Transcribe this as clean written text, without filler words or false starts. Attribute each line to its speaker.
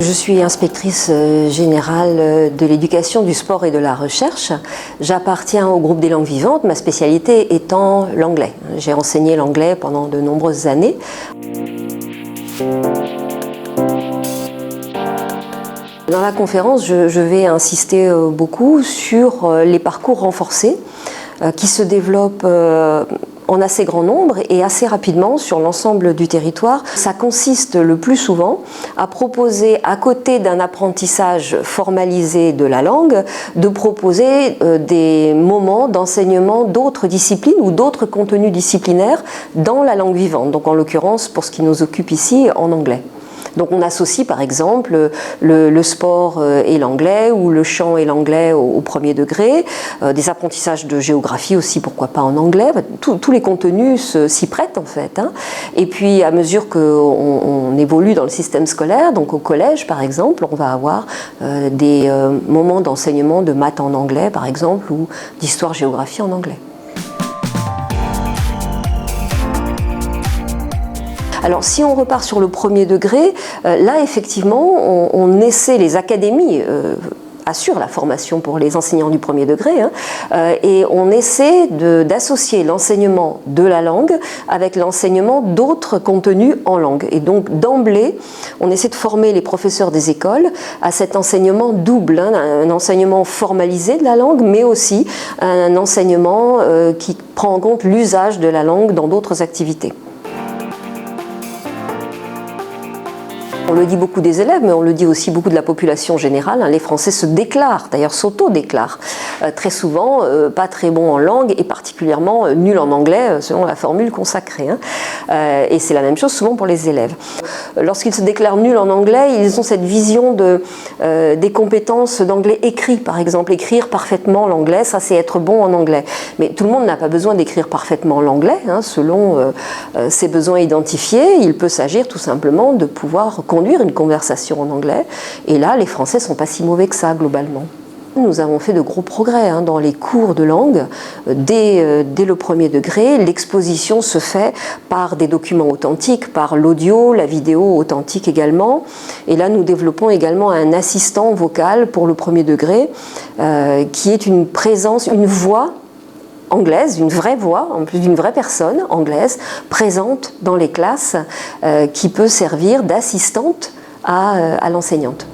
Speaker 1: Je suis inspectrice générale de l'éducation, du sport et de la recherche. J'appartiens au groupe des langues vivantes, ma spécialité étant l'anglais. J'ai enseigné l'anglais pendant de nombreuses années. Dans la conférence, je vais insister beaucoup sur les parcours renforcés qui se développent en assez grand nombre et assez rapidement sur l'ensemble du territoire. Ça consiste le plus souvent à proposer, à côté d'un apprentissage formalisé de la langue, de proposer des moments d'enseignement d'autres disciplines ou d'autres contenus disciplinaires dans la langue vivante, donc en l'occurrence pour ce qui nous occupe ici en anglais. Donc on associe par exemple le sport et l'anglais ou le chant et l'anglais au premier degré, des apprentissages de géographie aussi, pourquoi pas en anglais, tous les contenus s'y prêtent en fait. Et puis à mesure qu'on évolue dans le système scolaire, donc au collège par exemple, on va avoir des moments d'enseignement de maths en anglais par exemple ou d'histoire-géographie en anglais. Alors si on repart sur le premier degré, là effectivement on essaie, les académies assurent la formation pour les enseignants du premier degré et on essaie d'associer l'enseignement de la langue avec l'enseignement d'autres contenus en langue. Et donc d'emblée, on essaie de former les professeurs des écoles à cet enseignement double, un enseignement formalisé de la langue, mais aussi un enseignement qui prend en compte l'usage de la langue dans d'autres activités. On le dit beaucoup des élèves, mais on le dit aussi beaucoup de la population générale. Les Français se déclarent, d'ailleurs s'auto-déclarent très souvent pas très bons en langue et particulièrement nuls en anglais, selon la formule consacrée. Et c'est la même chose souvent pour les élèves. Lorsqu'ils se déclarent nuls en anglais, ils ont cette vision des compétences d'anglais écrit, par exemple. Écrire parfaitement l'anglais, ça c'est être bon en anglais. Mais tout le monde n'a pas besoin d'écrire parfaitement l'anglais, selon ses besoins identifiés. Il peut s'agir tout simplement de pouvoir conduire une conversation en anglais. Et là, les Français ne sont pas si mauvais que ça, globalement. Nous avons fait de gros progrès dans les cours de langue. Dès le premier degré, l'exposition se fait par des documents authentiques, par l'audio, la vidéo authentique également. Et là, nous développons également un assistant vocal pour le premier degré, qui est une présence, une voix anglaise, une vraie voix, en plus d'une vraie personne anglaise, présente dans les classes, qui peut servir d'assistante à l'enseignante.